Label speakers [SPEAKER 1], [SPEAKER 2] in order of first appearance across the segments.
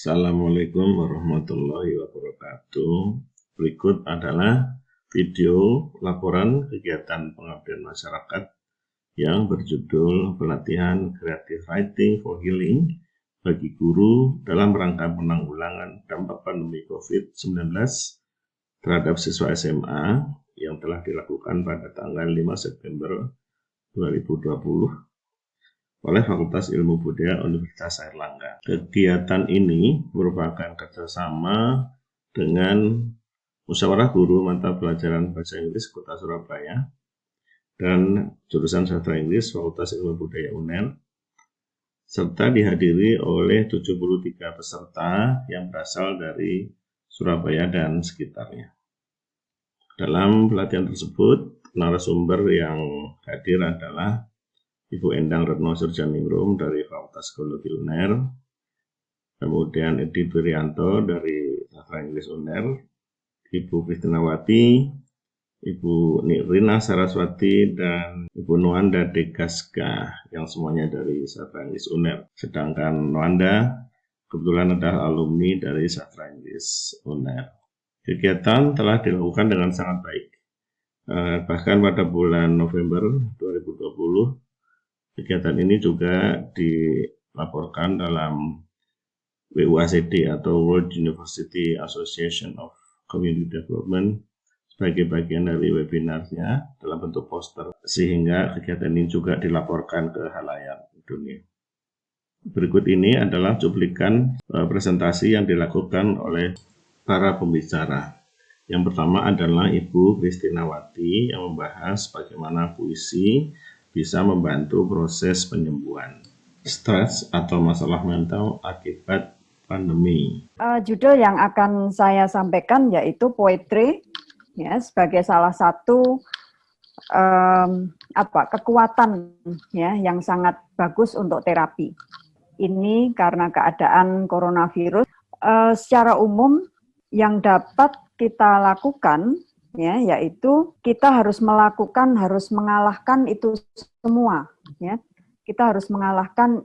[SPEAKER 1] Assalamualaikum warahmatullahi wabarakatuh. Berikut adalah video laporan kegiatan pengabdian masyarakat yang berjudul Pelatihan Creative Writing for Healing bagi guru dalam rangka penanggulangan dampak pandemi COVID-19 terhadap siswa SMA yang telah dilakukan pada tanggal 5 September 2020 oleh Fakultas Ilmu Budaya Universitas Airlangga. Kegiatan ini merupakan kerjasama dengan Musyawarah Guru Mata Pelajaran Bahasa Inggris Kota Surabaya dan jurusan Sastra Inggris Fakultas Ilmu Budaya UNER, serta dihadiri oleh 73 peserta yang berasal dari Surabaya dan sekitarnya. Dalam pelatihan tersebut, narasumber yang hadir adalah Ibu Endang Retno Surjaningrum dari Fakultas Psikologi UNER, kemudian Edi Birianto dari Sastra Inggris UNER, Ibu Kristinawati, Ibu Rina Saraswati, dan Ibu Noanda Degaska yang semuanya dari Sastra Inggris UNER. Sedangkan Noanda kebetulan adalah alumni dari Sastra Inggris UNER. Kegiatan telah dilakukan dengan sangat baik. Bahkan pada bulan November 2020, kegiatan ini juga dilaporkan dalam WUACD atau World University Association of Community Development sebagai bagian dari webinarnya dalam bentuk poster, sehingga kegiatan ini juga dilaporkan ke khalayak dunia. Berikut ini adalah cuplikan presentasi yang dilakukan oleh para pembicara. Yang pertama adalah Ibu Kristinawati yang membahas bagaimana puisi bisa membantu proses penyembuhan stres atau masalah mental akibat pandemi.
[SPEAKER 2] Judul yang akan saya sampaikan yaitu poetry, ya, sebagai salah satu kekuatan ya yang sangat bagus untuk terapi. Ini karena keadaan coronavirus. Secara umum yang dapat kita lakukan ya, yaitu kita harus mengalahkan itu semua, ya. Kita harus mengalahkan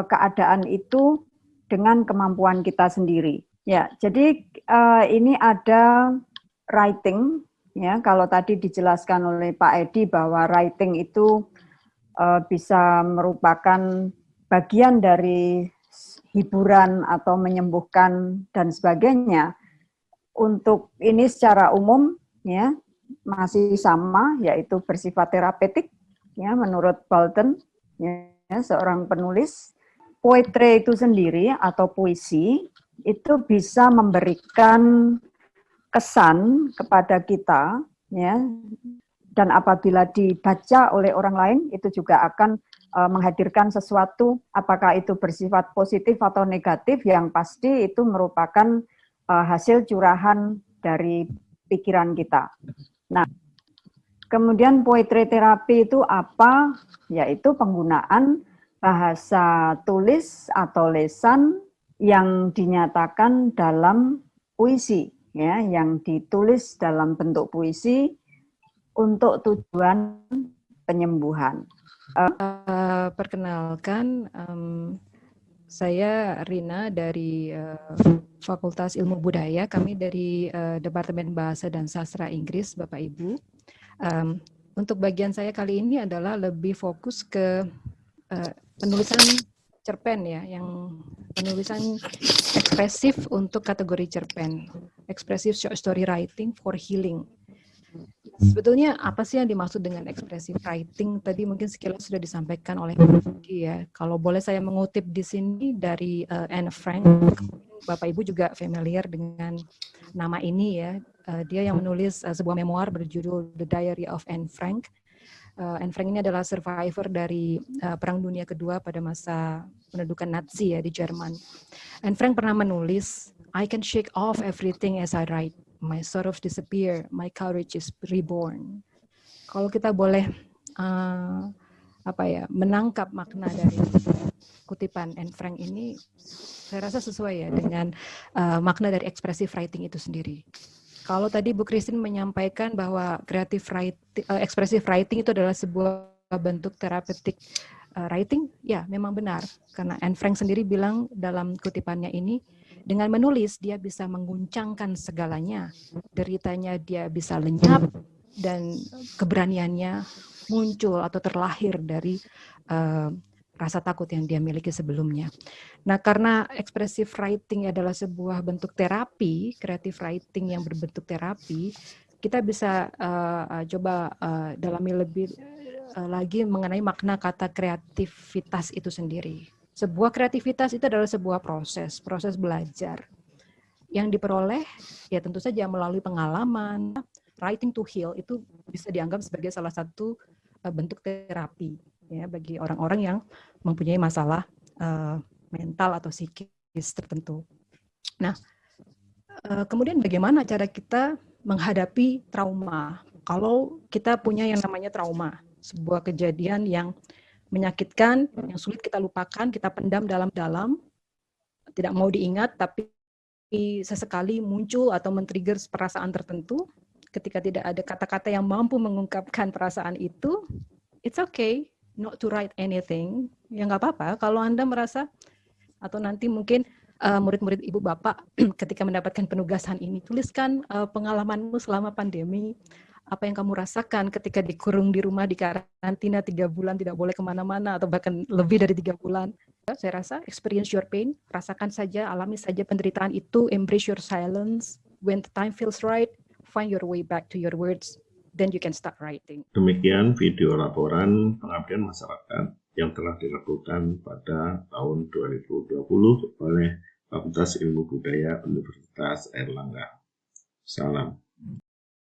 [SPEAKER 2] keadaan itu dengan kemampuan kita sendiri. Ya, jadi ini ada writing, ya. Kalau tadi dijelaskan oleh Pak Edi bahwa writing itu bisa merupakan bagian dari hiburan atau menyembuhkan dan sebagainya. Untuk ini secara umum ya masih sama, yaitu bersifat terapeutik ya menurut Bolton ya, seorang penulis. Poetry itu sendiri atau puisi itu bisa memberikan kesan kepada kita ya, dan apabila dibaca oleh orang lain itu juga akan menghadirkan sesuatu, apakah itu bersifat positif atau negatif, yang pasti itu merupakan hasil curahan dari pikiran kita. Nah, kemudian poetry terapi itu apa? Yaitu penggunaan bahasa tulis atau lesan yang dinyatakan dalam puisi, ya, yang ditulis dalam bentuk puisi untuk tujuan penyembuhan.
[SPEAKER 3] Perkenalkan, saya Rina dari Fakultas Ilmu Budaya, kami dari Departemen Bahasa dan Sastra Inggris, Bapak Ibu. Untuk bagian saya kali ini adalah lebih fokus ke penulisan cerpen ya, yang penulisan ekspresif untuk kategori cerpen, expressive short story writing for healing. Sebetulnya apa sih yang dimaksud dengan expressive writing? Tadi mungkin sekilas sudah disampaikan oleh Pak Vicky ya. Kalau boleh saya mengutip di sini dari Anne Frank, Bapak Ibu juga familiar dengan nama ini ya. Dia yang menulis sebuah memoir berjudul The Diary of Anne Frank. Anne Frank ini adalah survivor dari Perang Dunia Kedua pada masa pendudukan Nazi ya di Jerman. Anne Frank pernah menulis, I can shake off everything as I write. My sorrows disappear, my courage is reborn. Kalau kita boleh menangkap makna dari kutipan Anne Frank ini, saya rasa sesuai ya dengan makna dari expressive writing itu sendiri. Kalau tadi Bu Christine menyampaikan bahwa expressive writing itu adalah sebuah bentuk terapeutik writing, ya memang benar. Karena Anne Frank sendiri bilang dalam kutipannya ini, dengan menulis dia bisa mengguncangkan segalanya. Deritanya dia bisa lenyap, dan keberaniannya muncul atau terlahir dari rasa takut yang dia miliki sebelumnya. Nah, karena expressive writing adalah sebuah bentuk terapi, creative writing yang berbentuk terapi, kita bisa coba dalami lebih lagi mengenai makna kata kreativitas itu sendiri. Sebuah kreativitas itu adalah sebuah proses belajar yang diperoleh ya tentu saja melalui pengalaman. Writing to heal itu bisa dianggap sebagai salah satu bentuk terapi ya bagi orang-orang yang mempunyai masalah mental atau psikis tertentu. Nah, kemudian bagaimana cara kita menghadapi trauma? Kalau kita punya yang namanya trauma, sebuah kejadian yang menyakitkan, yang sulit kita lupakan, kita pendam dalam-dalam, tidak mau diingat, tapi sesekali muncul atau men-trigger perasaan tertentu, ketika tidak ada kata-kata yang mampu mengungkapkan perasaan itu, it's okay not to write anything. Ya nggak apa-apa kalau Anda merasa, atau nanti mungkin murid-murid ibu bapak ketika mendapatkan penugasan ini, tuliskan pengalamanmu selama pandemi, apa yang kamu rasakan ketika dikurung di rumah, di karantina 3 bulan, tidak boleh kemana-mana, atau bahkan lebih dari 3 bulan. Saya rasa experience your pain, rasakan saja, alami saja penderitaan itu, embrace your silence, when the time feels right, find your way back to your words, then you can start writing.
[SPEAKER 1] Demikian video laporan pengabdian masyarakat yang telah dilakukan pada tahun 2020 oleh Fakultas Ilmu Budaya Universitas Airlangga. Salam.